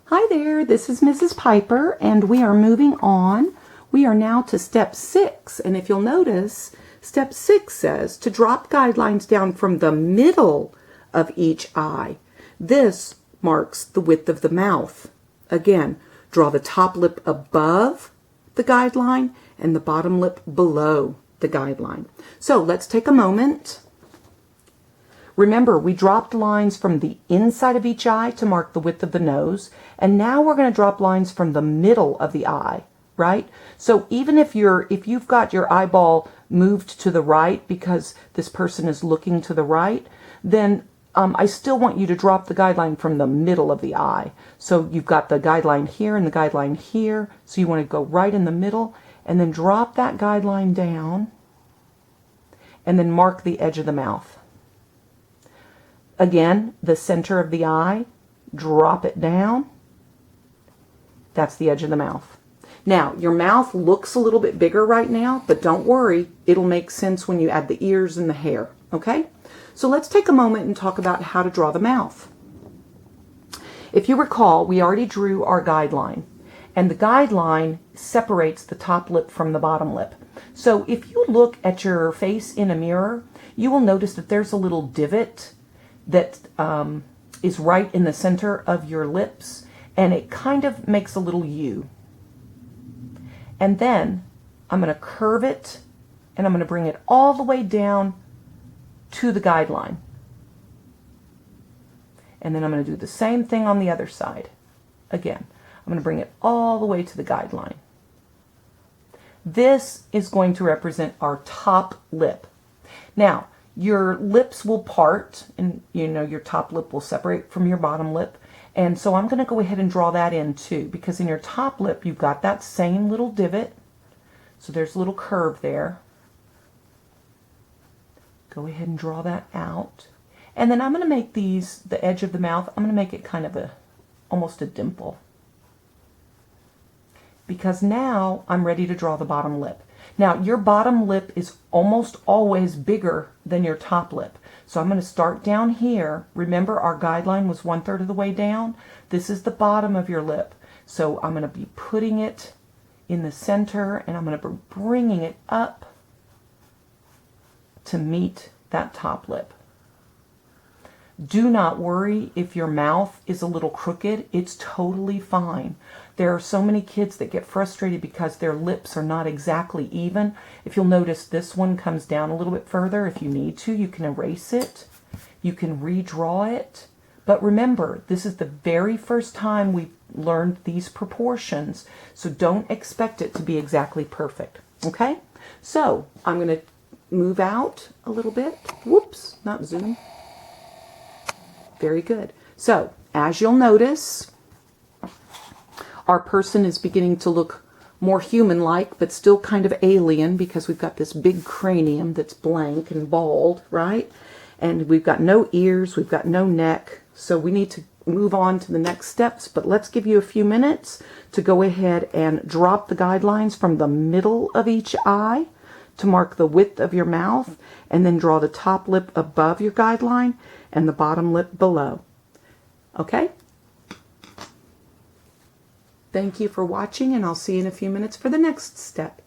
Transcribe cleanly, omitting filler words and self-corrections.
Hi there, this is Mrs. Piper, and we are moving on. We are now to step 6, and if you'll notice, step 6 says to drop guidelines down from the middle of each eye. This marks the width of the mouth. Again, draw the top lip above the guideline and the bottom lip below the guideline. So let's take a moment. Remember, we dropped lines from the inside of each eye to mark the width of the nose, and now we're going to drop lines from the middle of the eye, right? So even if you've got your eyeball moved to the right because this person is looking to the right, then I still want you to drop the guideline from the middle of the eye. So you've got the guideline here and the guideline here, so you want to go right in the middle, and then drop that guideline down, and then mark the edge of the mouth. Again, the center of the eye, drop it down. That's the edge of the mouth. Now, your mouth looks a little bit bigger right now, but don't worry, it'll make sense when you add the ears and the hair, okay? So let's take a moment and talk about how to draw the mouth. If you recall, we already drew our guideline, and the guideline separates the top lip from the bottom lip. So if you look at your face in a mirror, you will notice that there's a little divot that is right in the center of your lips, and it kind of makes a little U. And then I'm going to curve it, and I'm going to bring it all the way down to the guideline. And then I'm going to do the same thing on the other side. Again, I'm going to bring it all the way to the guideline. This is going to represent our top lip. Now, your lips will part, and your top lip will separate from your bottom lip. And so I'm going to go ahead and draw that in too, because in your top lip you've got that same little divot. So there's a little curve there. Go ahead and draw that out. And then I'm going to make these, the edge of the mouth, I'm going to make it kind of almost a dimple. Because now I'm ready to draw the bottom lip. Now, your bottom lip is almost always bigger than your top lip. So I'm going to start down here. Remember, our guideline was 1/3 of the way down. This is the bottom of your lip. So I'm going to be putting it in the center, and I'm going to be bringing it up to meet that top lip. Do not worry if your mouth is a little crooked. It's totally fine. There are so many kids that get frustrated because their lips are not exactly even. If you'll notice, this one comes down a little bit further. If you need to, you can erase it. You can redraw it. But remember, this is the very first time we've learned these proportions, so don't expect it to be exactly perfect. Okay? So I'm going to move out a little bit. Whoops, not zoom. Very good. So, as you'll notice, our person is beginning to look more human-like, but still kind of alien, because we've got this big cranium that's blank and bald, right? And we've got no ears, we've got no neck, so we need to move on to the next steps. But let's give you a few minutes to go ahead and drop the guidelines from the middle of each eye to mark the width of your mouth, and then draw the top lip above your guideline and the bottom lip below. Okay? Thank you for watching, and I'll see you in a few minutes for the next step.